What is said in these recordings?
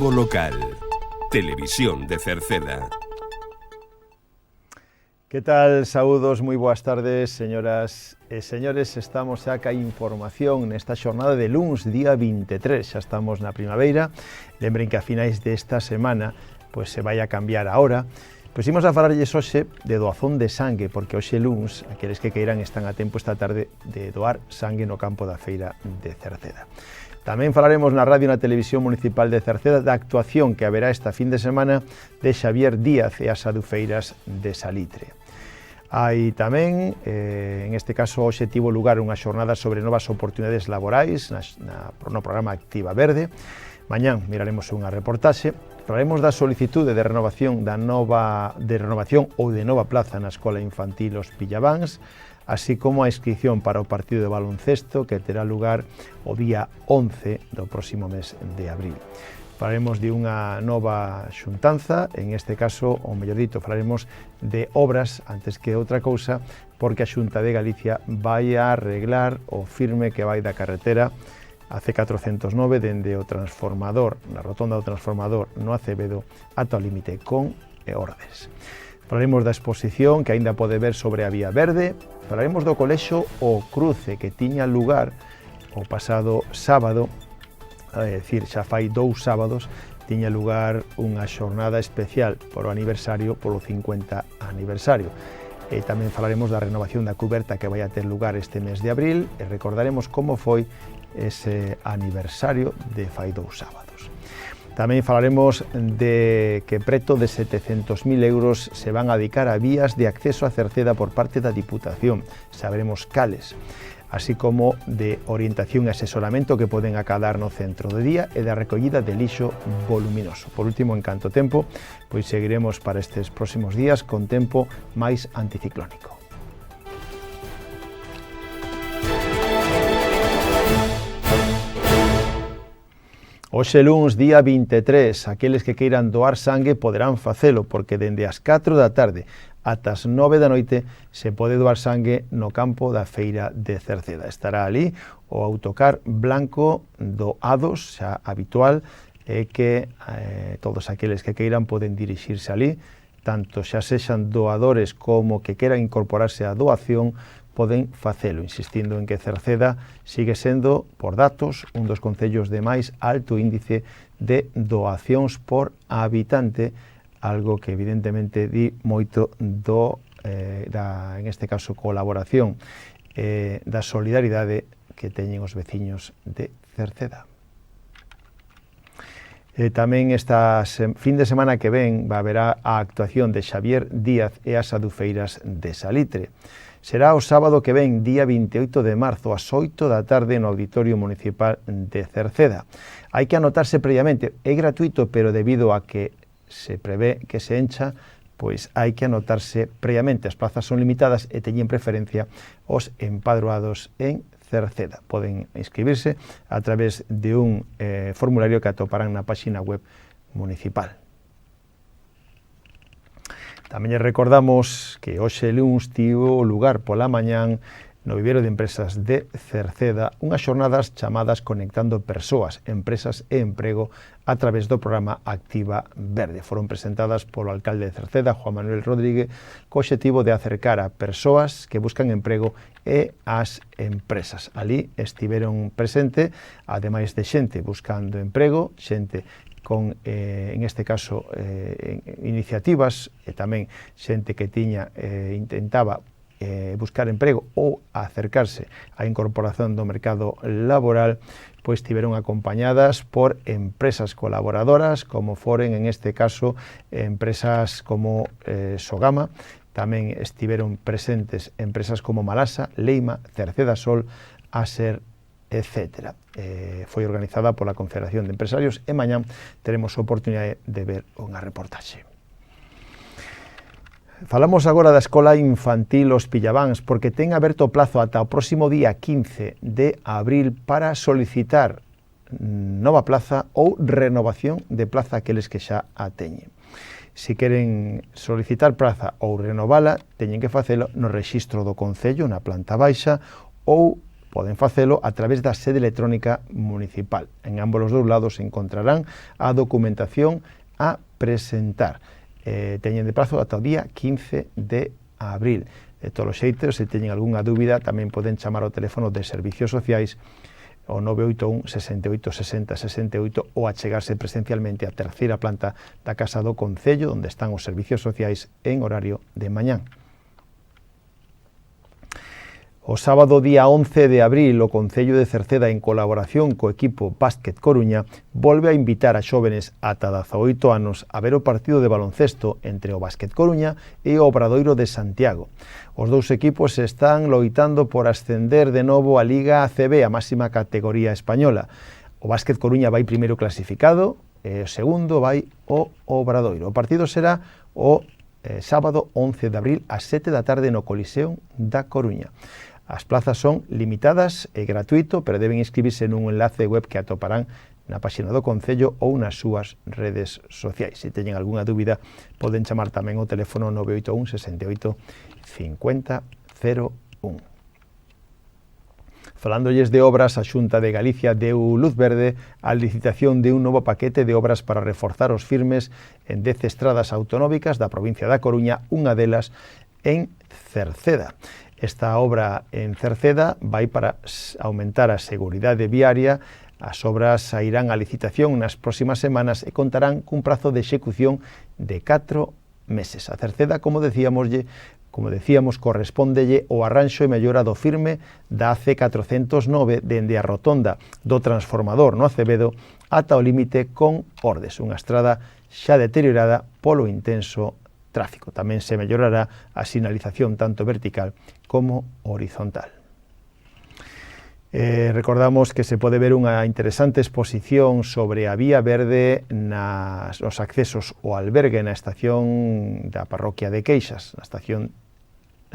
Informativo local. Televisión de Cerceda. Que tal? Saúdos, moi boas tardes, señoras e señores. Estamos xa ca información nesta xornada de luns, día 23. Xa estamos na primavera. Lembren que a finais desta semana pois se vai a cambiar a hora. Pois imos a falarlles hoxe de doazón de sangue, porque hoxe luns, aqueles que queiran están a tempo esta tarde de doar sangue no campo da feira de Cerceda. Tamén falaremos na radio e na televisión municipal de Cerceda da actuación que haberá esta fin de semana de Xavier Díaz e as adufeiras de Salitre. Hai tamén, en este caso, hoxe tivo lugar unha xornada sobre novas oportunidades laborais no programa Activa Verde. Mañán miraremos unha reportaxe. Falaremos da solicitude de renovación ou de nova plaza na Escola Infantil Os Pillavans, así como a inscripción para o partido de baloncesto que terá lugar o día 11 do próximo mes de abril. Falaremos de unha nova xuntanza, en este caso, ou mellor dito, falaremos de obras antes que outra cousa, porque a Xunta de Galicia vai a arreglar o firme que vai da carretera a C409 dende o transformador, na rotonda do transformador no Acevedo, ata o límite con Ordes. Falaremos da exposición que aínda pode ver sobre a Vía Verde. Falaremos do colexo O Cruce que tiña lugar o pasado sábado, é dicir, xa fai 2 sábados, tiña lugar unha xornada especial polo 50 aniversario. E tamén falaremos da renovación da cuberta que vai a ter lugar este mes de abril e recordaremos como foi ese aniversario de fai 2 sábados. Tamén falaremos de que preto de 700.000 euros se van a dedicar a vías de acceso a Cerceda por parte da Diputación. Saberemos cales, así como de orientación e asesoramento que poden acadar no centro de día e da recollida de lixo voluminoso. Por último, en canto tempo, pois seguiremos para estes próximos días con tempo máis anticiclónico. Hoxe luns, día 23, aqueles que queiran doar sangue poderán facelo, porque dende as 4 da tarde ata as 9 da noite se pode doar sangue no campo da feira de Cerceda. Estará ali o autocar blanco do A2, xa habitual, e que todos aqueles que queiran poden dirixirse ali, tanto xa sexan doadores como que queran incorporarse á doación, poden facelo, insistindo en que Cerceda sigue sendo, por datos, un dos concellos de máis alto índice de doacións por habitante, algo que evidentemente di moito en este caso, colaboración, da solidaridade que teñen os veciños de Cerceda. Tamén esta fin de semana que ven haberá a actuación de Xavier Díaz e as adufeiras de Salitre. Será o sábado que ven, día 28 de marzo, ás 8 da tarde no Auditorio Municipal de Cerceda. Hai que anotarse previamente, é gratuito, pero debido a que se prevé que se encha, pois hai que anotarse previamente. As plazas son limitadas e teñen preferencia os empadroados en Cerceda. Poden inscribirse a través de un formulario que atoparán na páxina web municipal. Tamén recordamos que hoxe luns tivo lugar pola mañán no vivero de empresas de Cerceda unhas xornadas chamadas Conectando Persoas, Empresas e Emprego a través do programa Activa Verde. Foron presentadas polo alcalde de Cerceda, Juan Manuel Rodríguez, co obxectivo de acercar a persoas que buscan emprego e as empresas. Ali estiveron presente, ademais de xente buscando emprego, xente con, en este caso, iniciativas e tamén xente que intentaba buscar emprego ou acercarse á incorporación do mercado laboral, pois estiveron acompañadas por empresas colaboradoras, como foren, en este caso, empresas como Sogama. Tamén estiveron presentes empresas como Malasa, Leima, Cerceda Sol, Aser, etc. Foi organizada pola Confederación de Empresarios e mañán teremos a oportunidade de ver unha reportaxe. Falamos agora da Escola Infantil Os Pillavans, porque ten aberto o plazo ata o próximo día 15 de abril para solicitar nova plaza ou renovación de plaza aqueles que xa a teñen. Se queren solicitar praza ou renovala, teñen que facelo no rexistro do Concello, na planta baixa, ou poden facelo a través da sede electrónica municipal. En ambos os dous lados encontrarán a documentación a presentar. Teñen de prazo ata o día 15 de abril. De todos os xeitos, se teñen algunha dúbida, tamén poden chamar ao teléfono de Servicios Sociais o 981 68 60 68 ou achegarse presencialmente á terceira planta da Casa do Concello, onde están os Servicios Sociais en horario de mañán. O sábado día 11 de abril, o Concello de Cerceda, en colaboración co equipo Básquet Coruña, volve a invitar a xóvenes ata 18 anos a ver o partido de baloncesto entre o Básquet Coruña e o Obradoiro de Santiago. Os dous equipos están loitando por ascender de novo a Liga ACB, a máxima categoría española. O Básquet Coruña vai primeiro clasificado, e o segundo vai o Obradoiro. O partido será o sábado 11 de abril ás 7 da tarde no Coliseum da Coruña. As plazas son limitadas e gratuito, pero deben inscribirse nun enlace web que atoparán na páxina do Concello ou nas súas redes sociais. Se teñen algunha dúbida, poden chamar tamén ao teléfono 981 68 50 01. Falándoles de obras, a Xunta de Galicia deu luz verde á licitación de un novo paquete de obras para reforzar os firmes en 10 estradas autonómicas da provincia da Coruña, unha delas en Cerceda. Esta obra en Cerceda vai para aumentar a seguridade viaria. As obras sairán a licitación nas próximas semanas e contarán cun prazo de execución de 4 meses. A Cerceda, como decíamos, correspóndelle o arranxo e mellora do firme da AC409 dende a rotonda do transformador no Acevedo ata o límite con Ordes, unha estrada xa deteriorada polo intenso tráfico. Tamén se mellorará a sinalización tanto vertical como horizontal. Recordamos que se pode ver unha interesante exposición sobre a vía verde nos accesos ao albergue na estación da parroquia de Queixas,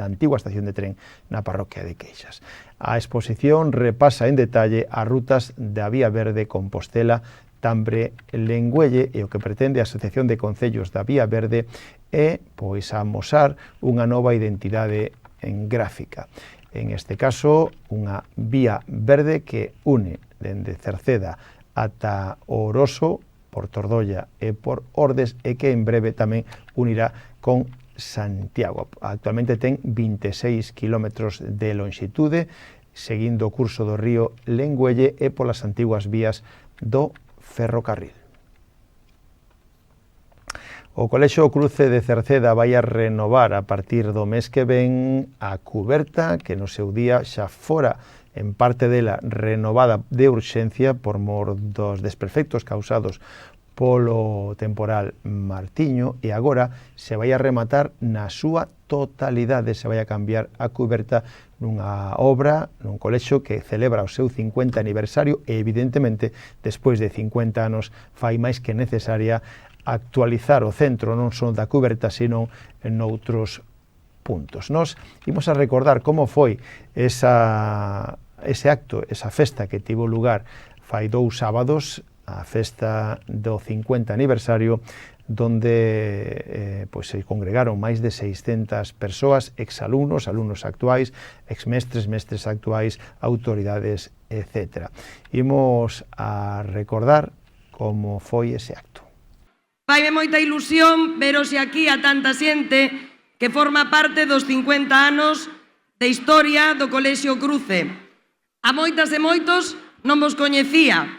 na antigua estación de tren na parroquia de Queixas. A exposición repasa en detalle as rutas da vía verde Compostela, Tambre, Lengüelle, e o que pretende a Asociación de Concellos da Vía Verde é pois amosar unha nova identidade en gráfica. En este caso, unha vía verde que une dende Cerceda ata Oroso, por Tordolla e por Ordes, e que en breve tamén unirá con Santiago. Actualmente ten 26 kilómetros de longitude, seguindo o curso do río Lengüelle e polas antiguas vías do ferrocarril. O Colexio Cruce de Cerceda vai a renovar a partir do mes que ven a cuberta que no seu día xa fora en parte dela renovada de urxencia por mor dos desperfectos causados polo temporal Martiño, e agora se vai a rematar na súa totalidade, se vai a cambiar a cuberta nunha obra, nun colexio que celebra o seu 50 aniversario e evidentemente, despois de 50 anos, fai máis que necesaria actualizar o centro non só da cuberta, sino en outros puntos. Nos imos a recordar como foi ese acto, esa festa que tivo lugar fai 2 sábados, a festa do 50 aniversario, donde se congregaron máis de 600 persoas, exalumnos, alumnos actuais, exmestres, mestres actuais, autoridades, etc. Imos a recordar como foi ese acto. Faime moita ilusión veros aquí a tanta xente que forma parte dos 50 anos de historia do Colexio Cruce. A moitas e moitos non vos coñecía.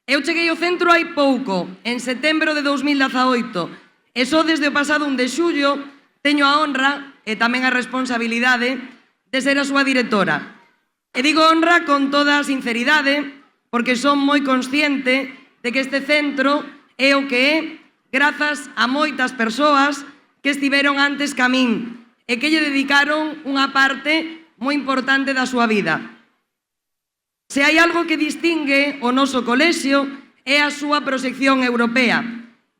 Eu cheguei ao centro hai pouco, en setembro de 2018, e só desde o pasado 1 de xullo teño a honra e tamén a responsabilidade de ser a súa directora. E digo honra con toda a sinceridade, porque son moi consciente de que este centro é o que é grazas a moitas persoas que estiveron antes que a min e que lle dedicaron unha parte moi importante da súa vida. Se hai algo que distingue o noso colexio é a súa proxección europea.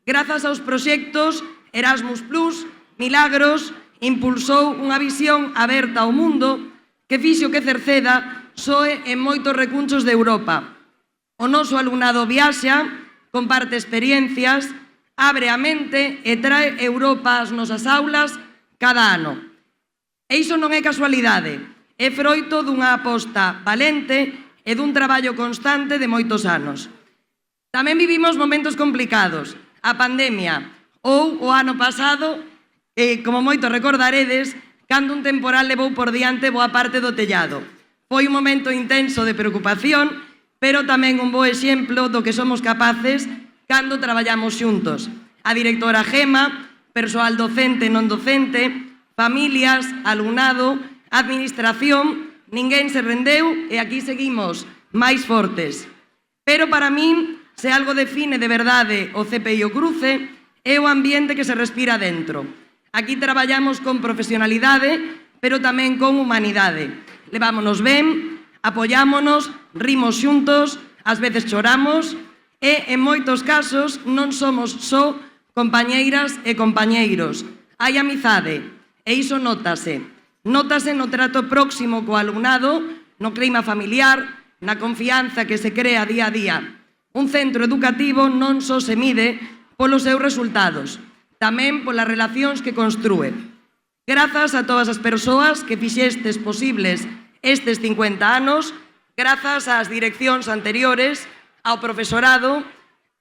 Grazas aos proxectos Erasmus+, Milagros, impulsou unha visión aberta ao mundo que fixo que Cerceda soe en moitos recunchos de Europa. O noso alumnado viaxa, comparte experiencias, abre a mente e trae Europa ás nosas aulas cada ano. E iso non é casualidade, é froito dunha aposta valente e dun traballo constante de moitos anos. Tamén vivimos momentos complicados, a pandemia ou o ano pasado, como moito recordaredes, cando un temporal levou por diante boa parte do tellado. Foi un momento intenso de preocupación, pero tamén un bo exemplo do que somos capaces cando traballamos xuntos. A directora Gema, persoal docente e non docente, familias, alumnado, administración, ninguén se rendeu e aquí seguimos máis fortes. Pero para min, se algo define de verdade o CPI o Cruce, é o ambiente que se respira dentro. Aquí traballamos con profesionalidade, pero tamén con humanidade. Levámonos ben, apoyámonos, rimos xuntos, ás veces choramos e, en moitos casos, non somos só compañeiras e compañeiros. Hai amizade e iso nótase. Nótase no trato próximo co alumnado, no clima familiar, na confianza que se crea día a día. Un centro educativo non só se mide polos seus resultados, tamén polas relacións que construe. Grazas a todas as persoas que fixestes posibles estes 50 anos, grazas ás direccións anteriores, ao profesorado,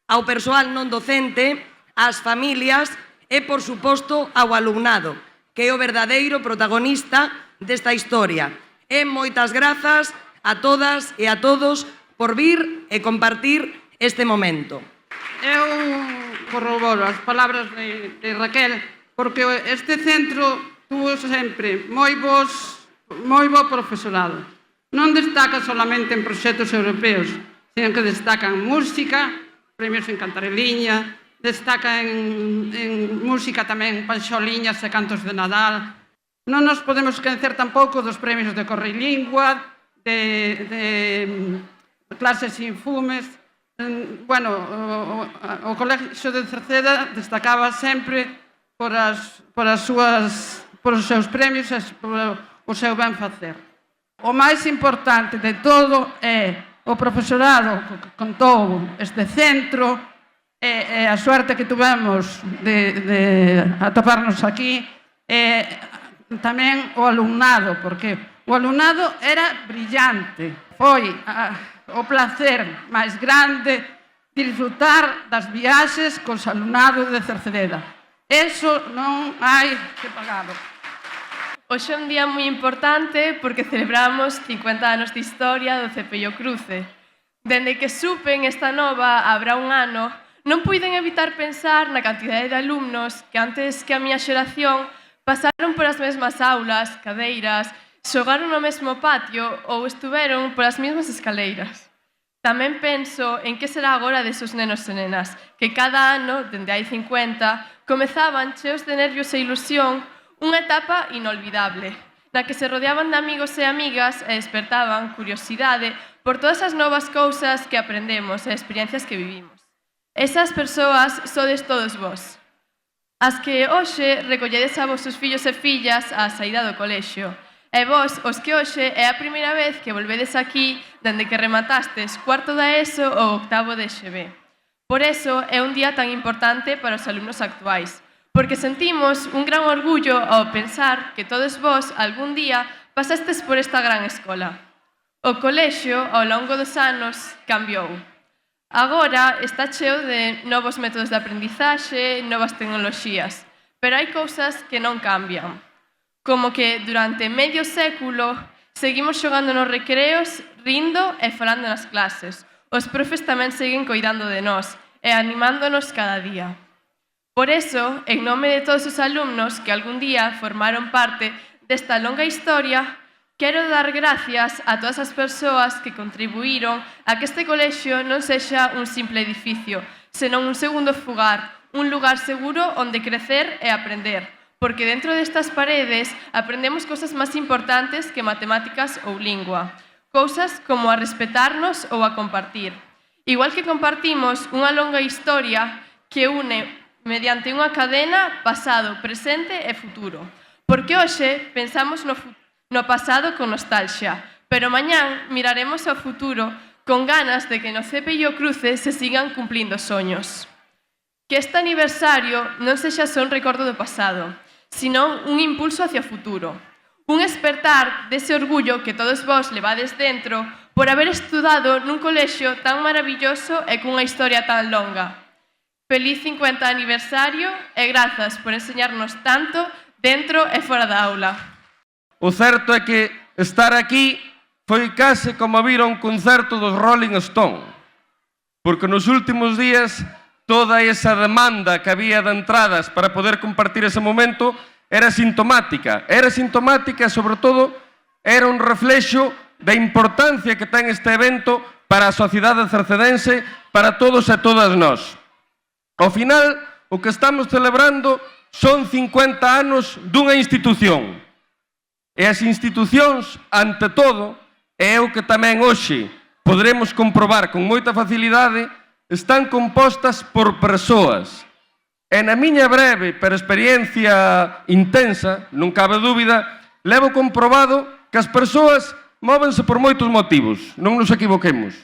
ao persoal non docente, ás familias e, por suposto, ao alumnado, que é o verdadeiro protagonista desta historia. E moitas grazas a todas e a todos por vir e compartir este momento. Eu corroboro as palabras de Raquel, porque este centro tuvo sempre moi bo profesorado. Non destaca solamente en proxectos europeos, sino que destaca en música, premios en Cantareliña, destaca en música tamén panxoliñas e cantos de Nadal. Non nos podemos esquecer tampouco dos premios de Corrilingua, de clases sin fumes. Bueno, o Colexio de Cerceda destacaba sempre por os seus premios e por o seu ben facer. O máis importante de todo é o profesorado que contou este centro e a suerte que tuvemos de atoparnos aquí, e tamén o alumnado, porque o alumnado era brillante. Foi o placer máis grande disfrutar das viaxes cos alumnados de Cerceda. Eso non hai que pagalo. Hoxe é un día moi importante porque celebramos 50 anos de historia do CPI o Cruce. Dende que supen esta nova habrá un ano, non puiden evitar pensar na cantidade de alumnos que antes que a miña xeración pasaron por as mesmas aulas, cadeiras, xogaron no mesmo patio ou estuveron polas mesmas escaleiras. Tamén penso en que será agora desos nenos e nenas que cada ano, dende hai 50, comezaban cheos de nervios e ilusión unha etapa inolvidable, na que se rodeaban de amigos e amigas e despertaban curiosidade por todas as novas cousas que aprendemos e experiencias que vivimos. Esas persoas sodes todos vós, as que hoxe recolledes a vosos fillos e fillas á saída do colexio, e vós, os que hoxe é a primeira vez que volvedes aquí dende que rematastes cuarto da ESO ou octavo de XB. Por eso é un día tan importante para os alumnos actuais, porque sentimos un gran orgullo ao pensar que todos vós algún día pasastes por esta gran escola. O colexio, ao longo dos anos, cambiou. Agora está cheo de novos métodos de aprendizaxe, novas tecnoloxías, pero hai cousas que non cambian. Como que durante medio século seguimos xogando nos recreos, rindo e falando nas clases. Os profes tamén seguen coidando de nós e animándonos cada día. Por eso, en nome de todos os alumnos que algún día formaron parte desta longa historia, quero dar gracias a todas as persoas que contribuíron a que este colexio non sexa un simple edificio, senón un segundo fogar, un lugar seguro onde crecer e aprender, porque dentro destas paredes aprendemos cousas máis importantes que matemáticas ou lingua, cousas como a respetarnos ou a compartir. Igual que compartimos unha longa historia que une mediante unha cadena pasado, presente e futuro. Porque hoxe pensamos no pasado con nostalgia, pero mañán miraremos ao futuro con ganas de que no CPI o Cruce se sigan cumplindo soños. Que este aniversario non sexa só un recordo do pasado, senón un impulso hacia o futuro. Un espertar dese orgullo que todos vós levades dentro por haber estudado nun colexio tan maravilloso e cunha historia tan longa. Feliz 50 aniversario e grazas por enseñarnos tanto dentro e fora da aula. O certo é que estar aquí foi case como vir a un concerto dos Rolling Stone, porque nos últimos días toda esa demanda que había de entradas para poder compartir ese momento era sintomática e, sobre todo, era un reflexo da importancia que ten este evento para a sociedade cercedense, para todos e todas nós. Ao final, o que estamos celebrando son 50 anos dunha institución. E as institucións, ante todo, é o que tamén hoxe poderemos comprobar con moita facilidade, están compostas por persoas. E na miña breve pero experiencia intensa, non cabe dúbida, levo comprobado que as persoas móvense por moitos motivos, non nos equivoquemos.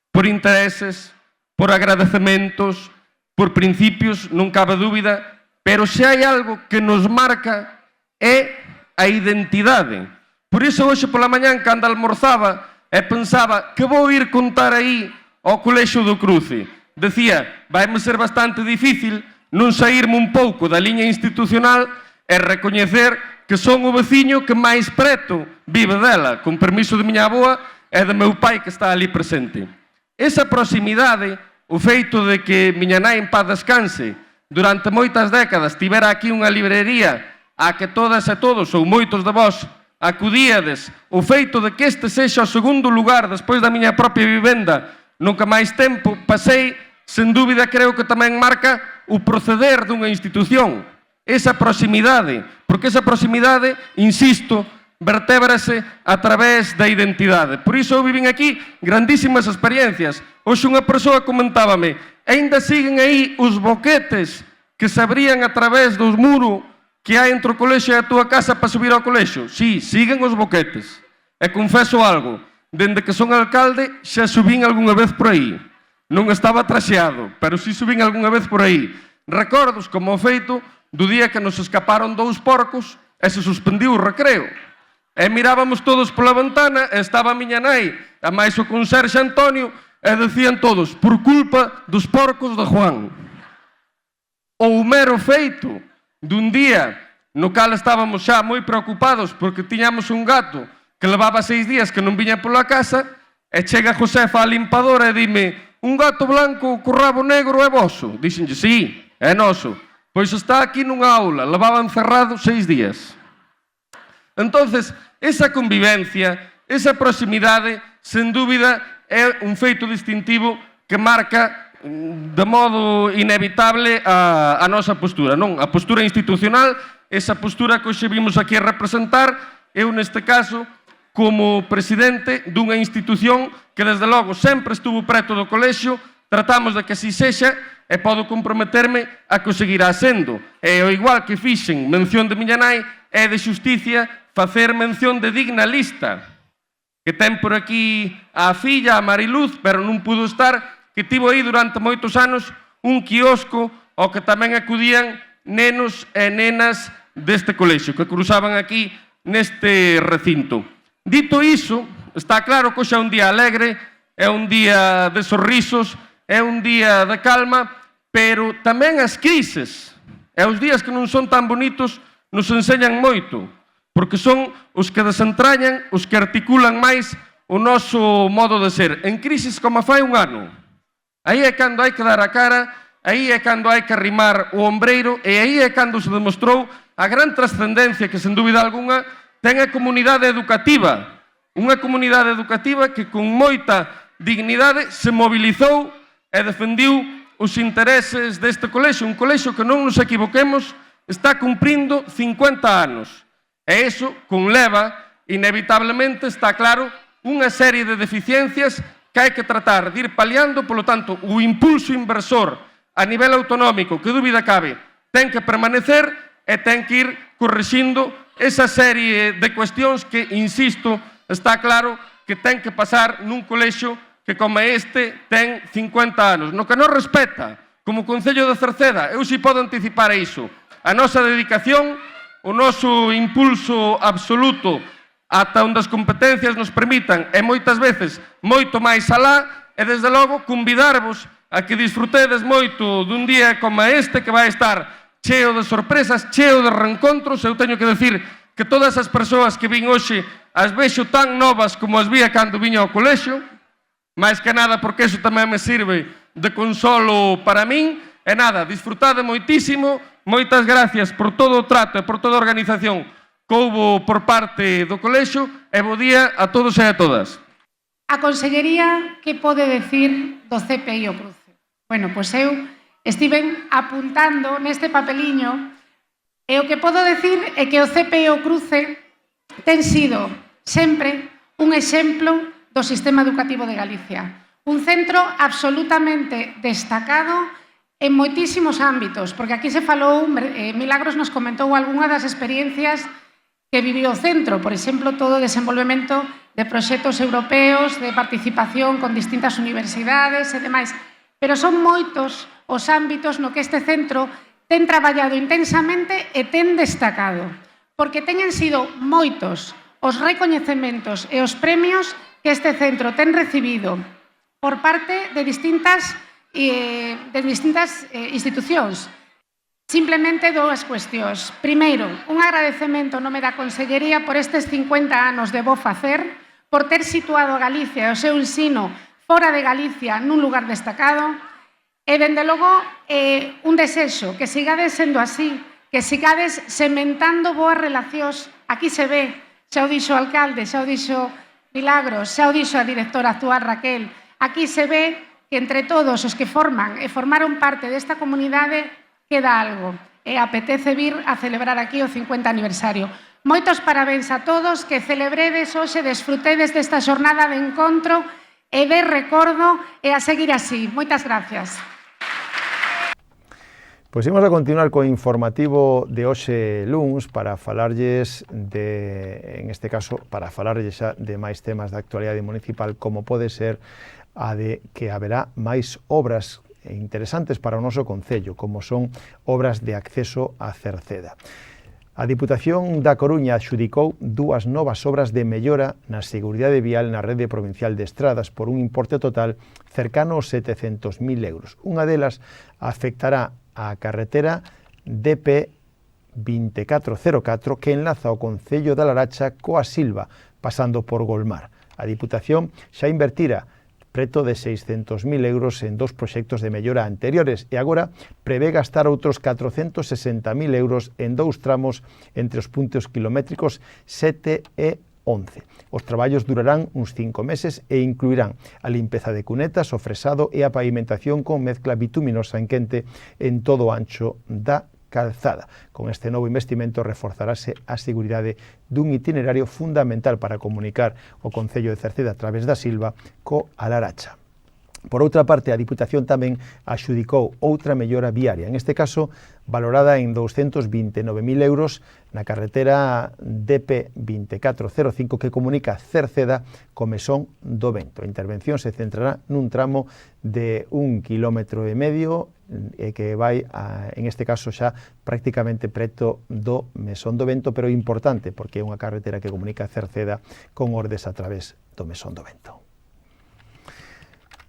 Por intereses, por agradecementos, por principios, non cabe dúbida, pero se hai algo que nos marca é a identidade. Por iso hoxe pola mañán, cando almorzaba e pensaba que vou ir contar aí ao Colexio do Cruce, decía, vai-me ser bastante difícil non saírme un pouco da liña institucional e recoñecer que son o veciño que máis preto vive dela, con permiso de miña avoa e de meu pai que está ali presente. Esa proximidade, o feito de que miña nai en paz descanse, durante moitas décadas tivera aquí unha librería a que todas e todos, ou moitos de vós, acudíades, o feito de que este sexa o segundo lugar despois da miña propia vivenda, nunca máis tempo pasei, sen dúbida creo que tamén marca o proceder dunha institución, esa proximidade, porque esa proximidade, insisto, vertébrase a través da identidade. Por iso eu vivín aquí grandísimas experiencias. Hoxe unha persoa comentábame, ainda siguen aí os boquetes que se abrían a través dos muros que hai entre o colexio e a túa casa para subir ao colexio? Sí, siguen os boquetes. E confeso algo, dende que son alcalde xa subín algunha vez por aí. Non estaba traxeado, pero sí subín algunha vez por aí. Recordos como o feito do día que nos escaparon 2 porcos e se suspendiu o recreo. E mirábamos todos pola ventana e estaba a miña nai, a máis o conserxe Antonio, e decían todos, por culpa dos porcos de Juan. Ou o mero feito dun día no cal estábamos xa moi preocupados porque tiñamos un gato que levaba 6 días que non viña pola casa e chega Josefa a limpadora e dime, un gato blanco co rabo negro é voso? Dixenlle, sí, é noso. Pois está aquí nunha aula, levaba encerrado 6 días. Entonces, esa convivencia, esa proximidade, sen dúbida, é un feito distintivo que marca de modo inevitable a nosa postura, non? A postura institucional, esa postura que hoxe vimos aquí a representar, eu neste caso, como presidente dunha institución que desde logo sempre estuvo preto do colexio, tratamos de que así sexa e podo comprometerme a que o seguirá sendo. E ao igual que fixen mención de miña nai, é de xusticia facer mención de digna lista, que ten por aquí a filla, a Mariluz, pero non pudo estar, que tivo aí durante moitos anos un quiosco ao que tamén acudían nenos e nenas deste colexio, que cruzaban aquí neste recinto. Dito iso, está claro que hoxe é un día alegre, é un día de sorrisos, é un día de calma, pero tamén as crises e os días que non son tan bonitos nos enseñan moito, porque son os que desentrañan, os que articulan máis o noso modo de ser. En crisis como fai un ano, aí é cando hai que dar a cara, aí é cando hai que arrimar o ombreiro e aí é cando se demostrou a gran trascendencia que, sen dúbida algunha, ten a comunidade educativa. Unha comunidade educativa que con moita dignidade se mobilizou e defendiu os intereses deste colexio. Un colexio que, non nos equivoquemos, está cumprindo 50 anos. E iso conleva, inevitablemente, está claro, unha serie de deficiencias que hai que tratar de ir paliando, polo tanto, o impulso inversor a nivel autonómico, que dúbida cabe, ten que permanecer e ten que ir corrixindo esa serie de cuestións que, insisto, está claro que ten que pasar nun colexio que, como este, ten 50 anos. No que nos respeta, como Concello de Cerceda, eu si podo anticipar iso, a nosa dedicación o noso impulso absoluto ata onde as competencias nos permitan, e moitas veces moito máis alá, e desde logo convidarvos a que disfrutedes moito dun día como este, que vai estar cheo de sorpresas, cheo de reencontros. Eu teño que decir que todas as persoas que vin hoxe as vexo tan novas como as vía cando viña ao colexio, máis que nada porque iso tamén me sirve de consolo para min. E nada, disfrutade moitísimo, moitas gracias por todo o trato e por toda a organización que houbo por parte do colexio, e bo día a todos e a todas. A Consellería, que pode decir do CPI o Cruce? Bueno, pois eu estiven apuntando neste papeliño, e o que podo decir é que o CPI o Cruce ten sido sempre un exemplo do sistema educativo de Galicia. Un centro absolutamente destacado en moitísimos ámbitos, porque aquí se falou, Milagros nos comentou algunha das experiencias que viviu o centro, por exemplo, todo o desenvolvemento de proxectos europeos, de participación con distintas universidades e demais. Pero son moitos os ámbitos no que este centro ten traballado intensamente e ten destacado, porque teñen sido moitos os recoñecementos e os premios que este centro ten recibido por parte de distintas institucións. Simplemente dúas cuestións. Primeiro, un agradecemento en nome da Consellería por estes 50 anos de bo facer, por ter situado a Galicia e o seu ensino fora de Galicia nun lugar destacado, e, dende logo, un desexo, que sigades sendo así, que sigades sementando boas relacións. Aquí se ve, xa o dixo o alcalde, xa o dixo Milagros, xa o dixo a directora actual Raquel, aquí se ve que entre todos os que forman e formaron parte desta comunidade queda algo, e apetece vir a celebrar aquí o 50 aniversario. Moitos parabéns a todos, que celebredes hoxe, desfrutedes desta xornada de encontro e de recordo, e a seguir así. Moitas gracias. Pois imos a continuar co informativo de hoxe luns para falarlles en este caso, para falarlles xa de máis temas da actualidade municipal, como pode ser a de que haberá máis obras interesantes para o noso concello, como son obras de acceso a Cerceda. A Diputación da Coruña adxudicou dúas novas obras de mellora na seguridade vial na rede provincial de estradas por un importe total cercano aos 700.000 euros. Unha delas afectará a carretera DP 2404 que enlaza o concello da Laracha coa Silva, pasando por Golmar. A Diputación xa invertira preto de 600.000 euros en dos proxectos de mellora anteriores e agora prevé gastar outros 460.000 euros en dous tramos entre os puntos kilométricos 7 e 11. Os traballos durarán uns 5 meses e incluirán a limpeza de cunetas, o fresado e a pavimentación con mezcla bituminosa en quente en todo o ancho da calzada. Con este novo investimento reforzarase a seguridade dun itinerario fundamental para comunicar o concello de Cerceda a través da Silva co Laracha. Por outra parte, a Diputación tamén adxudicou outra mellora viaria, en este caso valorada en 229.000 euros na carretera DP 2405 que comunica Cerceda co Mesón do Vento. A intervención se centrará nun tramo de 1,5 km e que vai, en este caso, xa prácticamente preto do Mesón do Vento, pero importante porque é unha carretera que comunica Cerceda con Ordes a través do Mesón do Vento.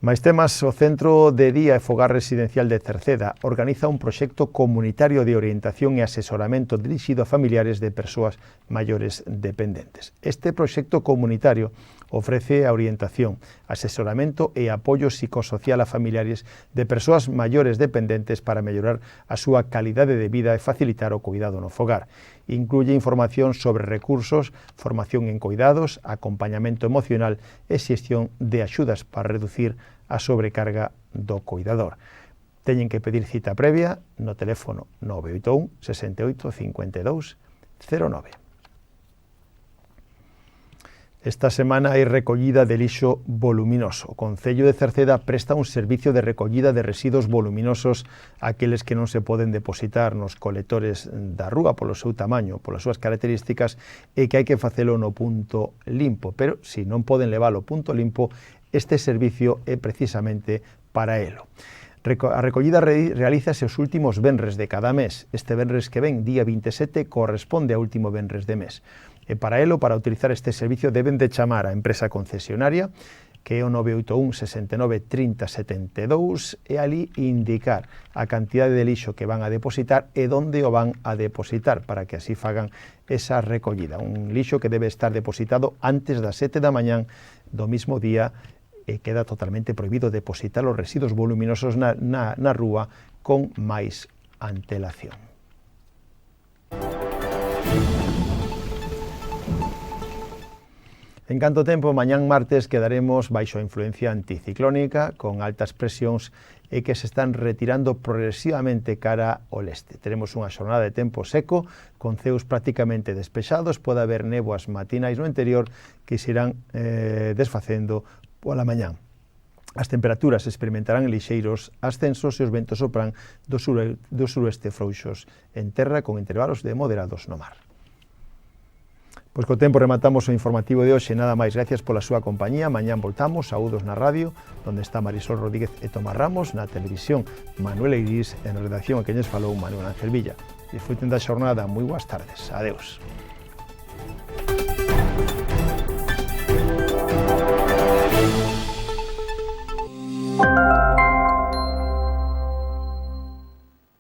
Máis temas, o Centro de Día e Fogar Residencial de Cerceda organiza un proxecto comunitario de orientación e asesoramento dirixido a familiares de persoas maiores dependentes. Este proxecto comunitario ofrece a orientación, asesoramento e apoio psicosocial a familiares de persoas maiores dependentes para mellorar a súa calidade de vida e facilitar o cuidado no fogar. Incluye información sobre recursos, formación en cuidados, acompañamento emocional e xestión de axudas para reducir a sobrecarga do cuidador. Teñen que pedir cita previa no teléfono 981 68 52 09. Esta semana hai recollida de lixo voluminoso. O Concello de Cerceda presta un servicio de recollida de residuos voluminosos aqueles que non se poden depositar nos colectores da rúa polo seu tamaño, polas súas características, e que hai que facelo no punto limpo. Pero, se non poden leválo ao punto limpo, este servicio é precisamente para elo. A recollida realízase os últimos venres de cada mes. Este venres que ven, día 27, corresponde ao último venres de mes. E para para utilizar este servicio, deben de chamar a empresa concesionaria, que é o 981 69 30 72, e ali indicar a cantidade de lixo que van a depositar e onde o van a depositar, para que así fagan esa recollida. Un lixo que debe estar depositado antes das 7 da mañán do mismo día, e queda totalmente prohibido depositar os residuos voluminosos na rúa con máis antelación. En canto tempo, mañán martes quedaremos baixo a influencia anticiclónica con altas presións e que se están retirando progresivamente cara ao leste. Teremos unha xornada de tempo seco, con ceos prácticamente despexados, pode haber néboas matinais no interior que se irán desfacendo pola mañán. As temperaturas experimentarán lixeiros ascensos e os ventos sopran do suroeste frouxos en terra con intervalos de moderados no mar. Pois co tempo rematamos o informativo de hoxe, nada máis, gracias pola súa compañía. Mañán voltamos, saúdos na radio, onde está Marisol Rodríguez e Tomás Ramos, na televisión Manuel Eirís, e na redacción a queñes falou Manuel Ángel Villa. Disfruten da xornada, moi boas tardes, adeus.